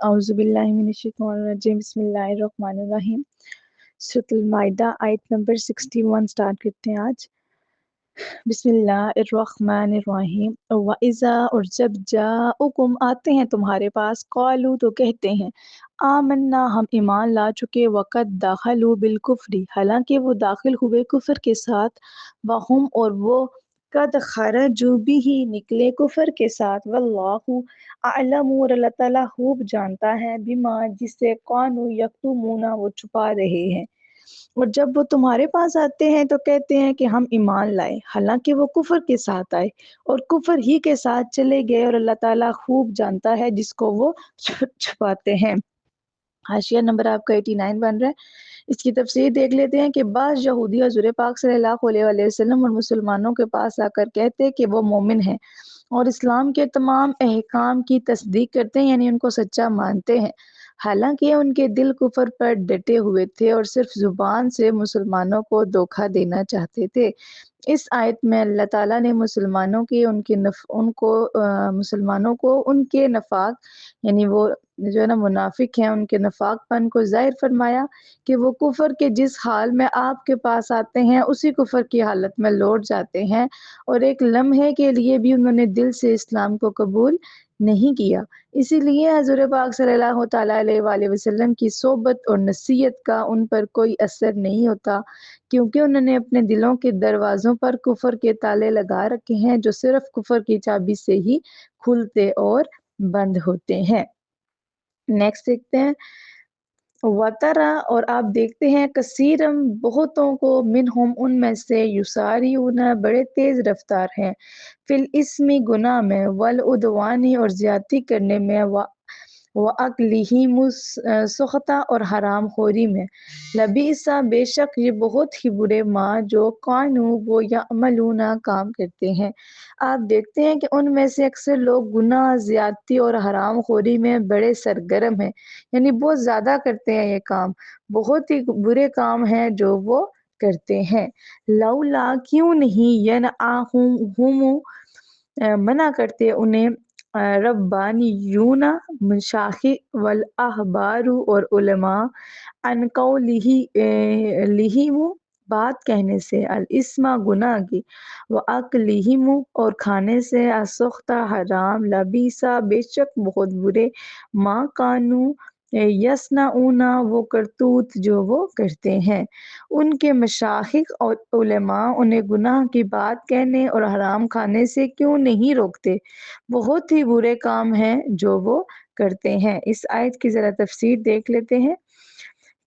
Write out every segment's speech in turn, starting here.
اعوذ باللہ من الشیطان الرجیم بسم اللہ الرحمن الرحیم سورۃ المائدہ آیت نمبر 61 سٹارٹ کرتے ہیں آج۔ بسم اللہ الرحمن الرحیم وَإِذَا اور جب جاءکم آتے ہیں تمہارے پاس قالوا تو کہتے ہیں آمنا ہم ایمان لا چکے وقد دخلوا بالکفر حالانکہ وہ داخل ہوئے کفر کے ساتھ وہم اور وہ قد خرجوا بھی نکلے کفر کے ساتھ واللہ اعلم اور اللہ تعالیٰ خوب جانتا ہے بما جس سے قانو یکتمون وہ چھپا رہے ہیں۔ اور جب وہ تمہارے پاس آتے ہیں تو کہتے ہیں کہ ہم ایمان لائے حالانکہ وہ کفر کے ساتھ آئے اور کفر ہی کے ساتھ چلے گئے اور اللہ تعالیٰ خوب جانتا ہے جس کو وہ چھپاتے ہیں۔ حاشیہ نمبر آپ کا 89 بن رہا ہے۔ اس کی تفسیر دیکھ لیتے ہیں کہ بعض یہودی حضور پاک صلی اللہ علیہ وسلم اور مسلمانوں کے پاس آ کر کہتے کہ وہ مومن ہیں اور اسلام کے تمام احکام کی تصدیق کرتے ہیں، یعنی ان کو سچا مانتے ہیں، حالانکہ ان کے دل کفر پر ڈٹے ہوئے تھے اور صرف زبان سے مسلمانوں کو دھوکہ دینا چاہتے تھے۔ اس آیت میں اللہ تعالیٰ نے مسلمانوں کی مسلمانوں کو ان کے نفاق یعنی وہ جو ہے نا منافق ہیں ان کے نفاق پن کو ظاہر فرمایا کہ وہ کفر کے جس حال میں آپ کے پاس آتے ہیں اسی کفر کی حالت میں لوٹ جاتے ہیں اور ایک لمحے کے لیے بھی انہوں نے دل سے اسلام کو قبول نہیں کیا۔ اسی لیے حضور پاک صلی اللہ تعالیٰ علیہ وآلہ وسلم کی صحبت اور نصیحت کا ان پر کوئی اثر نہیں ہوتا، کیونکہ انہوں نے اپنے دلوں کے دروازوں پر کفر کے تالے لگا رکھے ہیں جو صرف کفر کی چابی سے ہی کھلتے اور بند ہوتے ہیں۔ نیکسٹ دیکھتے ہیں وَتَرَى اور آپ دیکھتے ہیں کثیرم بہتوں کو منہم ان میں سے یساریون بڑے تیز رفتار ہیں فی الاسم گناہ میں والعدوان اور زیادتی کرنے میں وَأَكْلِهِمُ السُّحْتَ اور حرام خوری میں لبئس بے شک یہ بہت ہی برے ما جو کانوا وہ یعملون کام کرتے ہیں۔ آپ دیکھتے ہیں کہ ان میں سے اکثر لوگ گناہ زیادتی اور حرام خوری میں بڑے سرگرم ہیں، یعنی بہت زیادہ کرتے ہیں، یہ کام بہت ہی برے کام ہیں جو وہ کرتے ہیں۔ لولا کیوں نہیں ینعاہم منع کرتے انہیں ربانیون مشائخ والاحبار اور علماء عن قولہم بات کہنے سے الاسم گناہ کی واکلہم اور کھانے سے السحت حرام لبئس بے شک بہت برے ما کانوا یصنعون وہ کرتوت جو وہ کرتے ہیں۔ ان کے مشائخ اور علماء انہیں گناہ کی بات کہنے اور حرام کھانے سے کیوں نہیں روکتے، بہت ہی برے کام ہیں جو وہ کرتے ہیں۔ اس آیت کی ذرا تفسیر دیکھ لیتے ہیں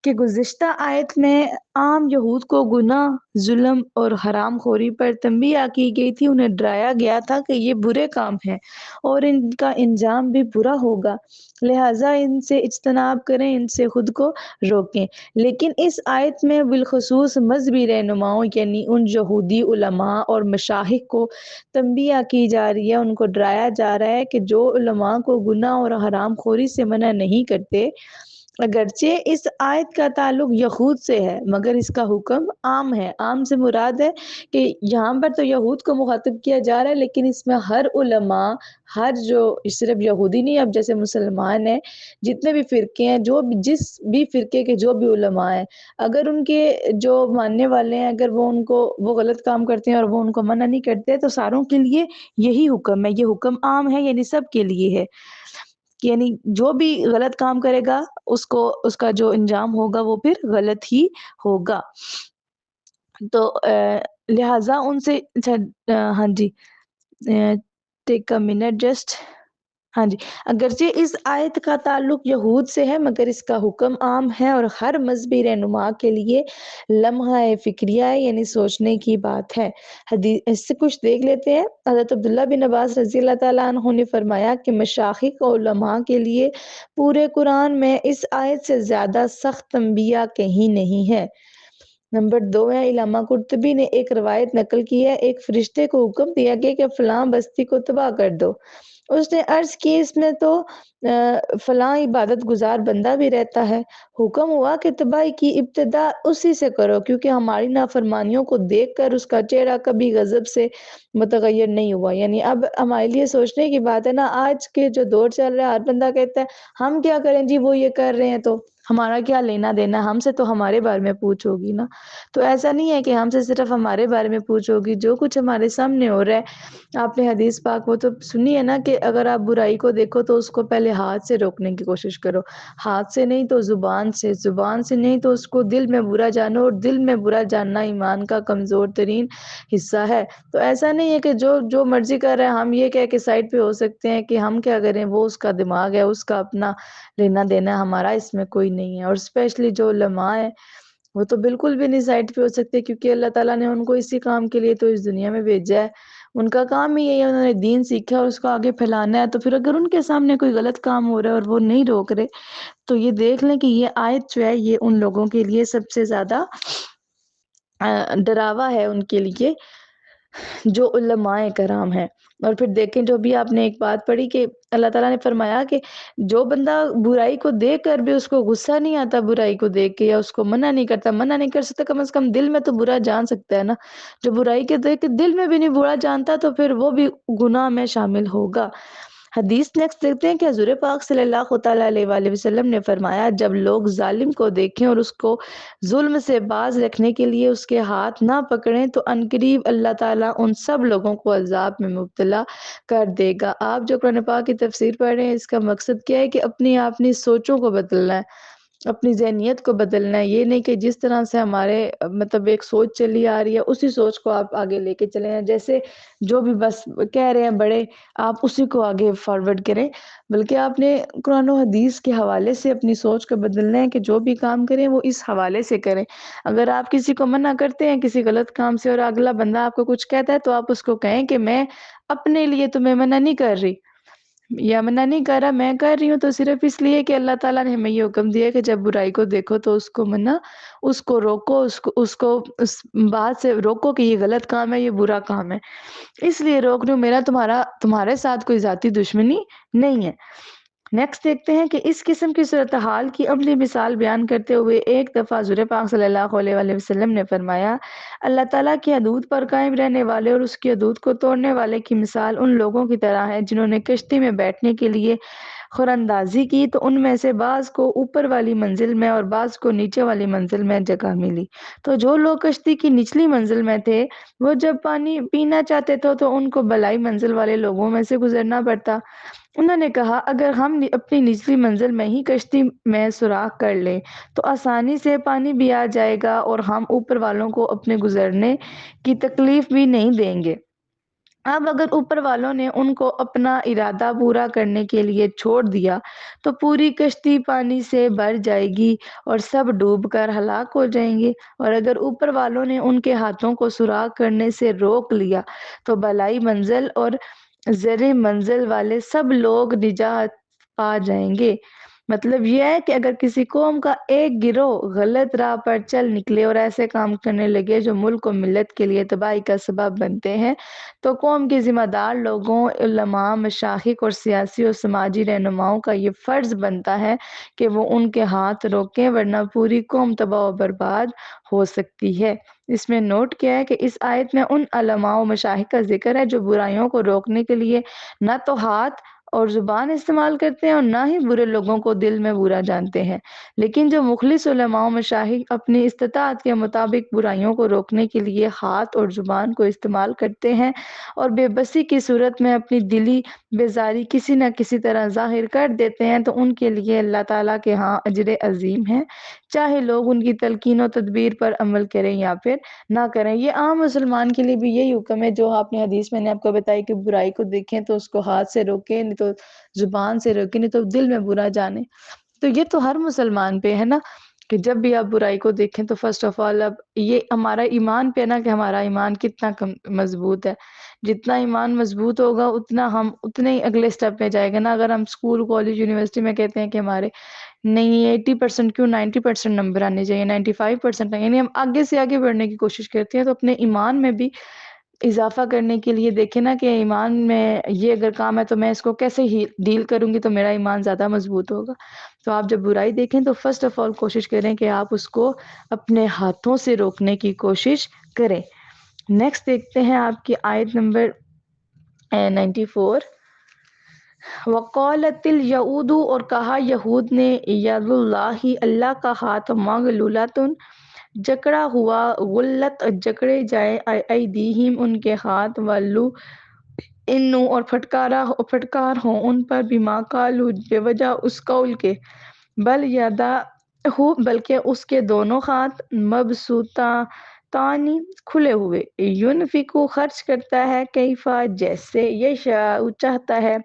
کہ گزشتہ آیت میں عام یہود کو گناہ، ظلم اور حرام خوری پر تنبیہ کی گئی تھی، انہیں ڈرایا گیا تھا کہ یہ برے کام ہیں اور ان کا انجام بھی برا ہوگا، لہٰذا ان سے اجتناب کریں، ان سے خود کو روکیں۔ لیکن اس آیت میں بالخصوص مذہبی رہنماؤں یعنی ان یہودی علماء اور مشائخ کو تنبیہ کی جا رہی ہے، ان کو ڈرایا جا رہا ہے کہ جو علماء کو گناہ اور حرام خوری سے منع نہیں کرتے، اگرچہ اس آیت کا تعلق یہود سے ہے مگر اس کا حکم عام ہے۔ عام سے مراد ہے کہ یہاں پر تو یہود کو مخاطب کیا جا رہا ہے، لیکن اس میں ہر علماء، ہر جو صرف یہودی نہیں، اب جیسے مسلمان ہیں، جتنے بھی فرقے ہیں، جس بھی فرقے کے جو بھی علماء ہیں، اگر ان کے جو ماننے والے ہیں اگر وہ غلط کام کرتے ہیں اور وہ ان کو منع نہیں کرتے تو ساروں کے لیے یہی حکم ہے، یہ حکم عام ہے، یعنی سب کے لیے ہے، یعنی جو بھی غلط کام کرے گا اس کا جو انجام ہوگا وہ پھر غلط ہی ہوگا۔ تو لہٰذا ان سے ہاں جی ٹیک اے منٹ جسٹ ہاں جی اگرچہ اس آیت کا تعلق یہود سے ہے مگر اس کا حکم عام ہے اور ہر مذہبی رہنما کے لیے لمحہ فکریہ ہے، یعنی سوچنے کی بات ہے۔ حدیث اس سے کچھ دیکھ لیتے ہیں۔ حضرت عبداللہ بن عباس رضی اللہ تعالیٰ عنہ نے فرمایا کہ مشائخ اور علماء کے لیے پورے قرآن میں اس آیت سے زیادہ سخت تنبیہ کہیں نہیں ہے۔ نمبر 2 ہے علامہ قرطبی نے ایک روایت نقل کی ہے، ایک فرشتے کو حکم دیا گیا کہ فلاں بستی کو تباہ کر دو۔ اس نے عرض کی اس میں تو فلاں عبادت گزار بندہ بھی رہتا ہے، حکم ہوا کہ تباہی کی ابتدا اسی سے کرو، کیونکہ ہماری نافرمانیوں کو دیکھ کر اس کا چہرہ کبھی غضب سے متغیر نہیں ہوا۔ یعنی اب ہمارے لیے سوچنے کی بات ہے نا، آج کے جو دور چل رہا ہے ہر بندہ کہتا ہے ہم کیا کریں جی، وہ یہ کر رہے ہیں تو ہمارا کیا لینا دینا، ہم سے تو ہمارے بارے میں پوچھو گی نا۔ تو ایسا نہیں ہے کہ ہم سے صرف ہمارے بارے میں پوچھو گی، جو کچھ ہمارے سامنے ہو رہا ہے۔ آپ نے حدیث پاک وہ تو سنی ہے نا کہ اگر آپ برائی کو دیکھو تو اس کو پہلے ہاتھ سے روکنے کی کوشش کرو، ہاتھ سے نہیں تو زبان سے، زبان سے نہیں تو اس کو دل میں برا جانو، اور دل میں برا جاننا ایمان کا کمزور ترین حصہ ہے۔ تو ایسا نہیں ہے کہ جو مرضی کر رہے ہیں ہم یہ کہہ کے سائڈ پہ ہو سکتے ہیں کہ ہم کیا کریں، وہ اس کا دماغ ہے، اس کا اپنا لینا دینا ہے، ہمارا اس میں کوئی نہیں ہے۔ اور اسپیشلی جو علماء ہیں وہ تو بالکل بھی نہیں سائڈ پہ ہو سکتے، کیونکہ اللہ تعالیٰ نے ان کو اسی کام کے لیے تو اس دنیا میں بھیجا ہے۔ ان کا کام ہی یہی ہے، انہوں نے دین سیکھا اور اس کو آگے پھیلانا ہے۔ تو پھر اگر ان کے سامنے کوئی غلط کام ہو رہا ہے اور وہ نہیں روک رہے، تو یہ دیکھ لیں کہ یہ آیت جو ہے یہ ان لوگوں کے لیے سب سے زیادہ ڈراوا ہے، ان کے لیے جو علماء کرام ہیں۔ اور پھر دیکھیں جو بھی آپ نے ایک بات پڑھی کہ اللہ تعالیٰ نے فرمایا کہ جو بندہ برائی کو دیکھ کر بھی اس کو غصہ نہیں آتا، برائی کو دیکھ کے، یا اس کو منع نہیں کرتا، منع نہیں کر سکتا، کم از کم دل میں تو برا جان سکتا ہے نا۔ جو برائی کے دیکھ کے دل میں بھی نہیں برا جانتا تو پھر وہ بھی گناہ میں شامل ہوگا۔ حدیث نیکسٹ دیکھتے ہیں کہ حضور پاک صلی اللہ تعالیٰ علیہ وآلہ وسلم نے فرمایا، جب لوگ ظالم کو دیکھیں اور اس کو ظلم سے باز رکھنے کے لیے اس کے ہاتھ نہ پکڑیں تو عنقریب اللہ تعالیٰ ان سب لوگوں کو عذاب میں مبتلا کر دے گا۔ آپ جو قرآن پاک کی تفسیر پڑھ رہے ہیں، اس کا مقصد کیا ہے کہ اپنی سوچوں کو بدلنا ہے، اپنی ذہنیت کو بدلنا ہے۔ یہ نہیں کہ جس طرح سے ہمارے مطلب ایک سوچ چلی آ رہی ہے اسی سوچ کو آپ آگے لے کے چلیں، جیسے جو بھی بس کہہ رہے ہیں بڑے آپ اسی کو آگے فارورڈ کریں، بلکہ آپ نے قرآن و حدیث کے حوالے سے اپنی سوچ کو بدلنا ہے کہ جو بھی کام کریں وہ اس حوالے سے کریں۔ اگر آپ کسی کو منع کرتے ہیں کسی غلط کام سے اور اگلا بندہ آپ کو کچھ کہتا ہے تو آپ اس کو کہیں کہ میں اپنے لیے تمہیں منع نہیں کر رہی، یا منع نہیں کر رہا، میں کر رہی ہوں تو صرف اس لیے کہ اللہ تعالیٰ نے ہمیں یہ حکم دیا کہ جب برائی کو دیکھو تو اس کو منع، اس کو روکو، اس کو اس بات سے روکو کہ یہ غلط کام ہے، یہ برا کام ہے، اس لیے روک رہی ہوں، میرا تمہارے ساتھ کوئی ذاتی دشمنی نہیں ہے۔ نیکسٹ دیکھتے ہیں کہ اس قسم کی صورتحال کی عملی مثال بیان کرتے ہوئے ایک دفعہ حضور پاک صلی اللہ علیہ وآلہ وسلم نے فرمایا، اللہ تعالیٰ کی حدود پر قائم رہنے والے اور اس کی حدود کو توڑنے والے کی مثال ان لوگوں کی طرح ہے جنہوں نے کشتی میں بیٹھنے کے لیے خواندازی کی تو ان میں سے بعض کو اوپر والی منزل میں اور بعض کو نیچے والی منزل میں جگہ ملی۔ تو جو لوگ کشتی کی نچلی منزل میں تھے وہ جب پانی پینا چاہتے تھے تو ان کو بلائی منزل والے لوگوں میں سے گزرنا پڑتا۔ انہوں نے کہا اگر ہم اپنی نچلی منزل میں ہی کشتی میں سوراخ کر لیں تو آسانی سے پانی بھی آ جائے گا اور ہم اوپر والوں کو اپنے گزرنے کی تکلیف بھی نہیں دیں گے۔ اب اگر اوپر والوں نے ان کو اپنا ارادہ پورا کرنے کے لیے چھوڑ دیا تو پوری کشتی پانی سے بھر جائے گی اور سب ڈوب کر ہلاک ہو جائیں گے، اور اگر اوپر والوں نے ان کے ہاتھوں کو سوراخ کرنے سے روک لیا تو بلائی منزل اور زرعی منزل والے سب لوگ نجات پا جائیں گے۔ مطلب یہ ہے کہ اگر کسی قوم کا ایک گروہ غلط راہ پر چل نکلے اور ایسے کام کرنے لگے جو ملک و ملت کے لیے تباہی کا سبب بنتے ہیں تو قوم کے ذمہ دار لوگوں، علماء، مشائخ اور سیاسی اور سماجی رہنماؤں کا یہ فرض بنتا ہے کہ وہ ان کے ہاتھ روکیں، ورنہ پوری قوم تباہ و برباد ہو سکتی ہے۔ اس میں نوٹ کیا ہے کہ اس آیت میں ان علماء و مشائخ کا ذکر ہے جو برائیوں کو روکنے کے لیے نہ تو ہاتھ اور زبان استعمال کرتے ہیں اور نہ ہی برے لوگوں کو دل میں برا جانتے ہیں، لیکن جو مخلص علماء و مشائخ اپنی استطاعت کے مطابق برائیوں کو روکنے کے لیے ہاتھ اور زبان کو استعمال کرتے ہیں اور بے بسی کی صورت میں اپنی دلی بیزاری کسی نہ کسی طرح ظاہر کر دیتے ہیں تو ان کے لیے اللہ تعالیٰ کے ہاں اجر عظیم ہے، چاہے لوگ ان کی تلقین و تدبیر پر عمل کریں یا پھر نہ کریں۔ یہ عام مسلمان کے لیے بھی یہی حکم ہے جو آپ نے حدیث میں نے آپ کو بتائی کہ برائی کو دیکھیں تو اس کو ہاتھ سے روکیں، نہیں تو زبان سے روکیں، نہیں تو دل میں برا جانیں۔ تو یہ تو ہر مسلمان پہ ہے نا کہ جب بھی آپ برائی کو دیکھیں تو فرسٹ آف آل اب یہ ہمارا ایمان پہ نا کہ ہمارا ایمان کتنا مضبوط ہے۔ جتنا ایمان مضبوط ہوگا اتنا ہم اتنے ہی اگلے سٹیپ پہ جائے گا نا۔ اگر ہم اسکول کالج یونیورسٹی میں کہتے ہیں کہ ہمارے نہیں 80% کیوں 90% نمبر آنے چاہیے، 95%، یعنی ہم آگے سے آگے بڑھنے کی کوشش کرتے ہیں تو اپنے ایمان میں بھی اضافہ کرنے کے لیے دیکھیں نا کہ ایمان میں یہ اگر کام ہے تو میں اس کو کیسے ہی ڈیل کروں گی تو میرا ایمان زیادہ مضبوط ہوگا۔ تو آپ جب برائی دیکھیں تو فرسٹ آف آل کوشش کریں کہ آپ اس کو اپنے ہاتھوں سے روکنے کی کوشش کریں۔ نیکسٹ دیکھتے ہیں آپ کی آیت نمبر 94۔ وقالت الیہود، اور کہا یہود نے، ید اللہ، اللہ کا ہاتھ، مغلولۃ، جکڑا ہوا، غلت، جکڑے جائے، ایدیہم، ان کے ہاتھ، ولو انو، اور پھٹکار ہوں ان پر، بما قالوا، بے وجہ اس قول کے، بل یداہ، بلکہ اس کے دونوں ہاتھ، مبسوطتان، کھلے ہوئے، ینفقو، خرچ کرتا ہے، کیفا، جیسے، یشاء، چاہتا ہے،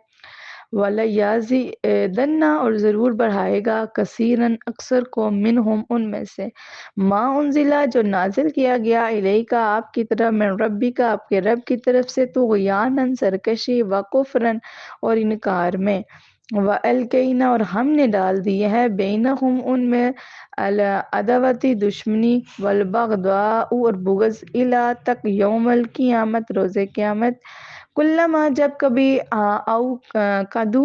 وَلَیَزِیدَنَّ، اور ضرور بڑھائے گا، کثیراً، اکثر کو، منہم، ان میں سے، ما انزلہ، جو نازل کیا گیا، الیک، آپ کی طرف، من ربک، آپ کے رب کی طرف سے، طغیاناً، سرکشی، وکفراً، اور انکار میں، وَأَلْقَیْنَا، اور ہم نے ڈال دیے ہیں، بینہم، ان میں، العداوۃ، دشمنی، والبغضاء، اور بغض، الی، تک، یوم القیامت، روز قیامت، کلما، جب کبھی، او قدو،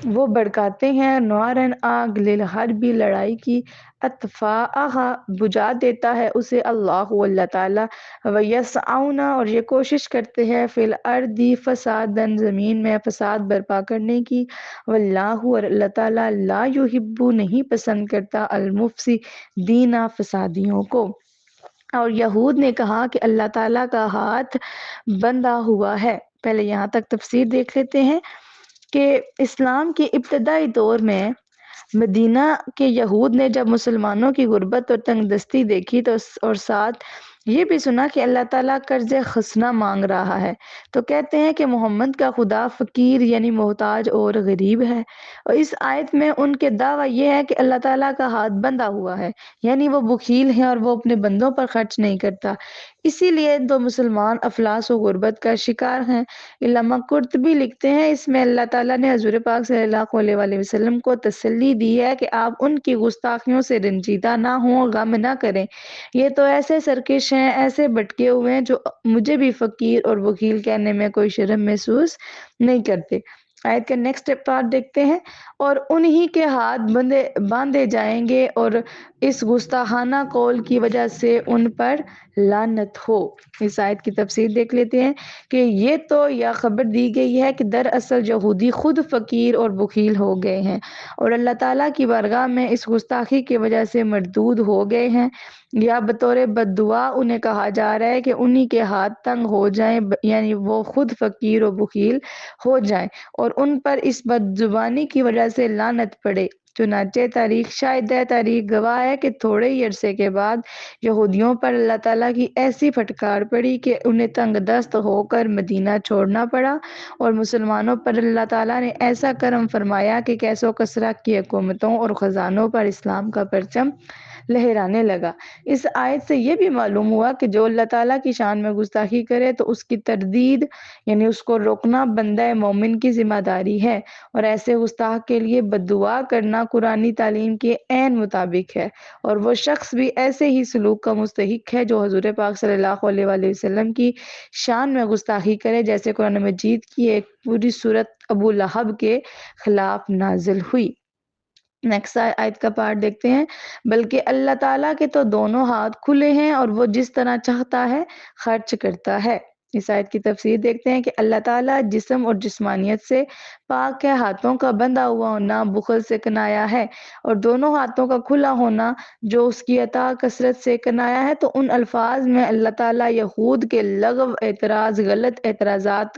وہ بھڑکاتے ہیں، نارن، آگ، للحرب، لڑائی کی، اطفاءہا، بجھا دیتا ہے اسے، اللہ تعالیٰ، ویسعون، اور یہ کوشش کرتے ہیں، فی الارض، فسادن، زمین میں فساد برپا کرنے کی، واللہ، اور اللہ تعالیٰ، لا یحب، نہیں پسند کرتا، المفسدین، فسادیوں کو۔ اور یہود نے کہا کہ اللہ تعالیٰ کا ہاتھ بندھا ہوا ہے۔ پہلے یہاں تک تفسیر دیکھ لیتے ہیں کہ اسلام کے ابتدائی دور میں مدینہ کے یہود نے جب مسلمانوں کی غربت اور تنگ دستی دیکھی تو اور ساتھ یہ بھی سنا کہ اللہ تعالیٰ قرض خسنہ مانگ رہا ہے، تو کہتے ہیں کہ محمد کا خدا فقیر یعنی محتاج اور غریب ہے، اور اس آیت میں ان کے دعویٰ یہ ہے کہ اللہ تعالیٰ کا ہاتھ بندھا ہوا ہے، یعنی وہ بخیل ہے اور وہ اپنے بندوں پر خرچ نہیں کرتا، اسی لیے تو مسلمان افلاس و غربت کا شکار ہیں۔ علامہ قرطبی لکھتے ہیں اس میں اللہ تعالیٰ نے حضور پاک صلی اللہ علیہ وسلم کو تسلی دی ہے کہ آپ ان کی گستاخیوں سے رنجیدہ نہ ہوں، غم نہ کریں، یہ تو ایسے سرکش ہیں، ایسے بھٹکے ہوئے ہیں جو مجھے بھی فقیر اور وکیل کہنے میں کوئی شرم محسوس نہیں کرتے۔ آیت کا نیکسٹ پارٹ دیکھتے ہیں، اور انہی کے ہاتھ باندھے جائیں گے، اور اس گستاخانہ قول کی وجہ سے ان پر لعنت ہو۔ اس آیت کی تفسیر دیکھ لیتے ہیں کہ یہ تو یا خبر دی گئی ہے کہ دراصل یہودی خود فقیر اور بخیل ہو گئے ہیں اور اللہ تعالیٰ کی بارگاہ میں اس گستاخی کی وجہ سے مردود ہو گئے ہیں، یا بطور بد دعا انہیں کہا جا رہا ہے کہ انہی کے ہاتھ تنگ ہو جائیں، یعنی وہ خود فقیر و بخیل ہو جائیں اور ان پر اس بد زبانی کی وجہ سے لعنت پڑے۔ چنانچہ تاریخ شاہد ہے، تاریخ گواہ ہے کہ تھوڑے ہی عرصے کے بعد یہودیوں پر اللہ تعالیٰ کی ایسی پھٹکار پڑی کہ انہیں تنگ دست ہو کر مدینہ چھوڑنا پڑا، اور مسلمانوں پر اللہ تعالیٰ نے ایسا کرم فرمایا کہ کیس و کسریٰ کی حکومتوں اور خزانوں پر اسلام کا پرچم لہرانے لگا۔ اس آیت سے یہ بھی معلوم ہوا کہ جو اللہ تعالیٰ کی شان میں گستاخی کرے تو اس کی تردید یعنی اس کو روکنا بندہ مومن کی ذمہ داری ہے، اور ایسے گستاخ کے لیے بد دعا کرنا قرآنی تعلیم کے عین مطابق ہے، اور وہ شخص بھی ایسے ہی سلوک کا مستحق ہے جو حضور پاک صلی اللہ علیہ وآلہ وسلم کی شان میں گستاخی کرے، جیسے قرآن مجید کی ایک پوری سورت ابو لہب کے خلاف نازل ہوئی۔ نیکسٹ آیت کا پارٹ دیکھتے ہیں، بلکہ اللہ تعالیٰ کے تو دونوں ہاتھ کھلے ہیں اور وہ جس طرح چاہتا ہے خرچ کرتا ہے۔ اس آیت کی تفسیر دیکھتے ہیں کہ اللہ تعالیٰ جسم اور جسمانیت سے پاک ہے، ہاتھوں کا بندھا ہوا ہونا بخل سے کنایا ہے، اور دونوں ہاتھوں کا کھلا ہونا جو اس کی عطا کثرت سے کنایا ہے۔ تو ان الفاظ میں اللہ تعالیٰ یہود کے لغو اعتراض، غلط اعتراضات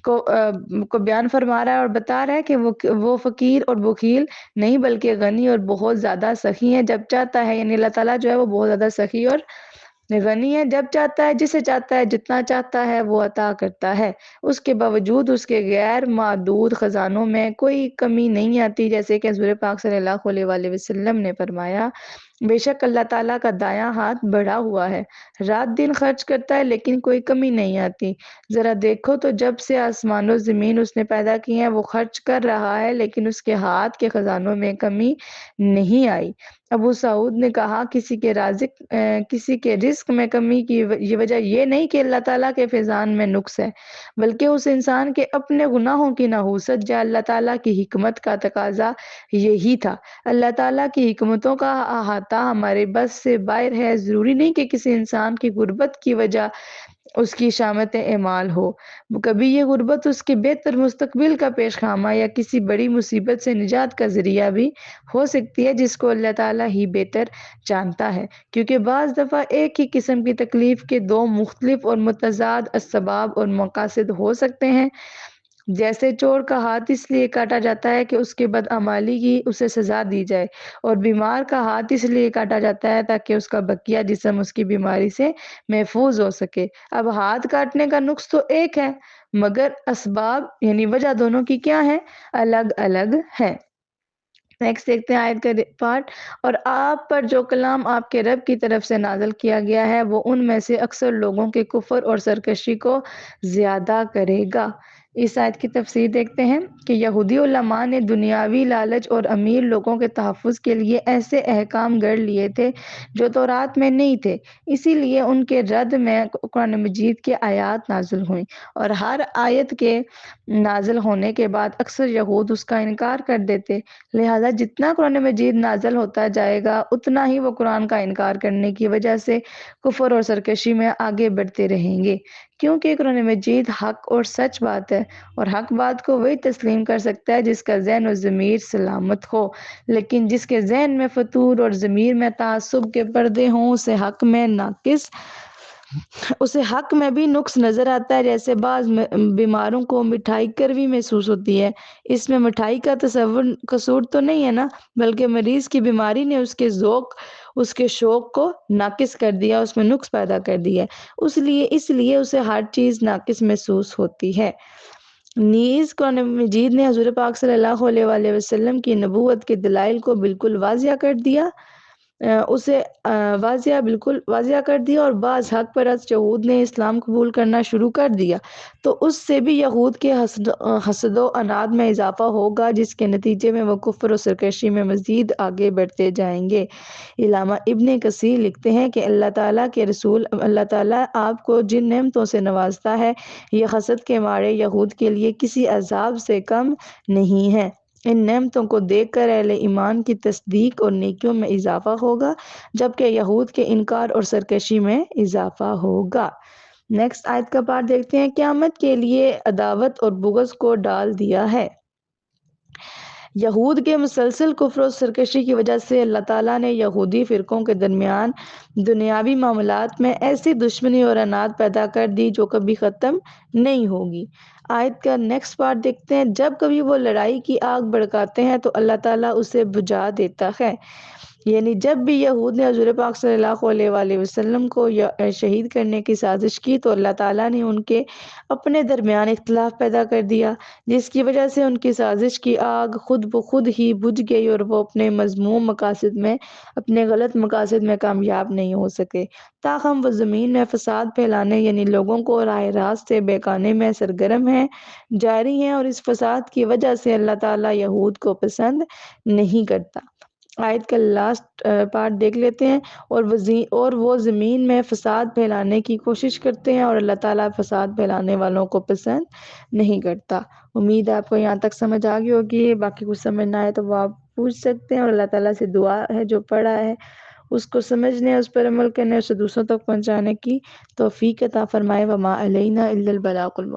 کو بیان فرما رہا ہے اور بتا رہا ہے کہ وہ فقیر اور بخیل نہیں بلکہ غنی اور بہت زیادہ سخی ہیں جب چاہتا ہے، یعنی اللہ تعالیٰ جو ہے وہ بہت زیادہ سخی اور غنی ہے، جب چاہتا ہے، جسے چاہتا ہے، جتنا چاہتا ہے وہ عطا کرتا ہے، اس کے باوجود اس کے غیر محدود خزانوں میں کوئی کمی نہیں آتی، جیسے کہ حضور پاک صلی اللہ علیہ وآلہ وسلم نے فرمایا بے شک اللہ تعالیٰ کا دایاں ہاتھ بڑھا ہوا ہے، رات دن خرچ کرتا ہے لیکن کوئی کمی نہیں آتی۔ ذرا دیکھو تو جب سے آسمان و زمین اس نے پیدا کی ہیں وہ خرچ کر رہا ہے لیکن اس کے ہاتھ کے خزانوں میں کمی نہیں آئی۔ ابو سعود نے کہا کسی کے رزق میں کمی کی یہ وجہ یہ نہیں کہ اللہ تعالیٰ کے فیضان میں نقص ہے، بلکہ اس انسان کے اپنے گناہوں کی نحوست یا اللہ تعالیٰ کی حکمت کا تقاضا یہی تھا۔ اللہ تعالیٰ کی حکمتوں کا احاطہ ہمارے بس سے باہر ہے۔ ضروری نہیں کہ کسی انسان کی غربت کی وجہ اس کی شامت اعمال ہو، کبھی یہ غربت اس کے بہتر مستقبل کا پیش خامہ یا کسی بڑی مصیبت سے نجات کا ذریعہ بھی ہو سکتی ہے جس کو اللہ تعالیٰ ہی بہتر جانتا ہے، کیونکہ بعض دفعہ ایک ہی قسم کی تکلیف کے دو مختلف اور متضاد اسباب اور مقاصد ہو سکتے ہیں۔ جیسے چور کا ہاتھ اس لیے کاٹا جاتا ہے کہ اس کے بدعمالی کی اسے سزا دی جائے، اور بیمار کا ہاتھ اس لیے کاٹا جاتا ہے تاکہ اس کا بقیہ جسم اس کی بیماری سے محفوظ ہو سکے۔ اب ہاتھ کاٹنے کا نقص تو ایک ہے، مگر اسباب یعنی وجہ دونوں کی کیا ہے؟ الگ الگ ہے۔ نیکسٹ دیکھتے ہیں آیت کا پارٹ۔ اور آپ پر جو کلام آپ کے رب کی طرف سے نازل کیا گیا ہے وہ ان میں سے اکثر لوگوں کے کفر اور سرکشی کو زیادہ کرے گا۔ اس آیت کی تفسیر دیکھتے ہیں کہ یہودی علماء نے دنیاوی لالچ اور امیر لوگوں کے تحفظ کے لیے ایسے احکام گھڑ لیے تھے جو تورات میں نہیں تھے، اسی لیے ان کے رد میں قرآن مجید کی آیات نازل ہوئیں، اور ہر آیت کے نازل ہونے کے بعد اکثر یہود اس کا انکار کر دیتے، لہذا جتنا قرآن مجید نازل ہوتا جائے گا اتنا ہی وہ قرآن کا انکار کرنے کی وجہ سے کفر اور سرکشی میں آگے بڑھتے رہیں گے، کیونکہ قرآن مجید حق اور سچ بات ہے، اور حق بات کو وہی تسلیم کر سکتا ہے جس کا ذہن و ضمیر سلامت ہو، لیکن جس کے ذہن میں فتور اور ضمیر میں تعصب کے پردے ہوں اسے حق میں بھی نقص نظر آتا ہے، جیسے بعض بیماروں کو مٹھائی کڑوی محسوس ہوتی ہے، اس میں مٹھائی کا قصور تو نہیں ہے نا، بلکہ مریض کی بیماری نے اس کے شوق کو ناقص کر دیا، اس میں نقص پیدا کر دیا ہے، اس لیے اسے ہر چیز ناقص محسوس ہوتی ہے۔ نیز قرآن مجید نے حضور پاک صلی اللہ علیہ وآلہ وسلم کی نبوت کے دلائل کو بالکل واضح کر دیا، بالکل واضح کر دیا، اور بعض حق پرست یہود نے اسلام قبول کرنا شروع کر دیا تو اس سے بھی یہود کے حسد و عناد میں اضافہ ہوگا، جس کے نتیجے میں وہ کفر و سرکشی میں مزید آگے بڑھتے جائیں گے۔ علامہ ابن کثیر لکھتے ہیں کہ اللہ تعالیٰ کے رسول، اللہ تعالیٰ آپ کو جن نعمتوں سے نوازتا ہے یہ حسد کے مارے یہود کے لیے کسی عذاب سے کم نہیں ہے۔ ان نعمتوں کو دیکھ کر اہل ایمان کی تصدیق اور نیکیوں میں اضافہ ہوگا، جبکہ یہود کے انکار اور سرکشی میں اضافہ ہوگا۔ نیکسٹ آیت کا پارٹ دیکھتے ہیں۔ قیامت کے لیے عداوت اور بغض کو ڈال دیا ہے۔ یہود کے مسلسل کفر و سرکشی کی وجہ سے اللہ تعالیٰ نے یہودی فرقوں کے درمیان دنیاوی معاملات میں ایسی دشمنی اور عناد پیدا کر دی جو کبھی ختم نہیں ہوگی۔ آیت کا نیکسٹ پارٹ دیکھتے ہیں۔ جب کبھی وہ لڑائی کی آگ بھڑکاتے ہیں تو اللہ تعالیٰ اسے بجھا دیتا ہے، یعنی جب بھی یہود نے حضور پاک صلی اللہ علیہ وآلہ وسلم کو شہید کرنے کی سازش کی تو اللہ تعالیٰ نے ان کے اپنے درمیان اختلاف پیدا کر دیا، جس کی وجہ سے ان کی سازش کی آگ خود بخود ہی بجھ گئی اور وہ اپنے غلط مقاصد میں کامیاب نہیں ہو سکے۔ تاہم وہ زمین میں فساد پھیلانے یعنی لوگوں کو راہ راست سے بہکانے میں سرگرم ہیں، جاری ہیں، اور اس فساد کی وجہ سے اللہ تعالیٰ یہود کو پسند نہیں کرتا۔ آیت کا لاسٹ پارٹ دیکھ لیتے ہیں۔ اور وہ زمین میں فساد پھیلانے کی کوشش کرتے ہیں اور اللہ تعالیٰ فساد پھیلانے والوں کو پسند نہیں کرتا۔ امید ہے آپ کو یہاں تک سمجھ آ گئی ہوگی، باقی کچھ سمجھ نہ آئے تو وہ آپ پوچھ سکتے ہیں، اور اللہ تعالیٰ سے دعا ہے جو پڑھا ہے اس کو سمجھنے، اس پر عمل کرنے، اسے دوسروں تک پہنچانے کی توفیق عطا فرمائے۔ وما علینا الا البلاغ المبین۔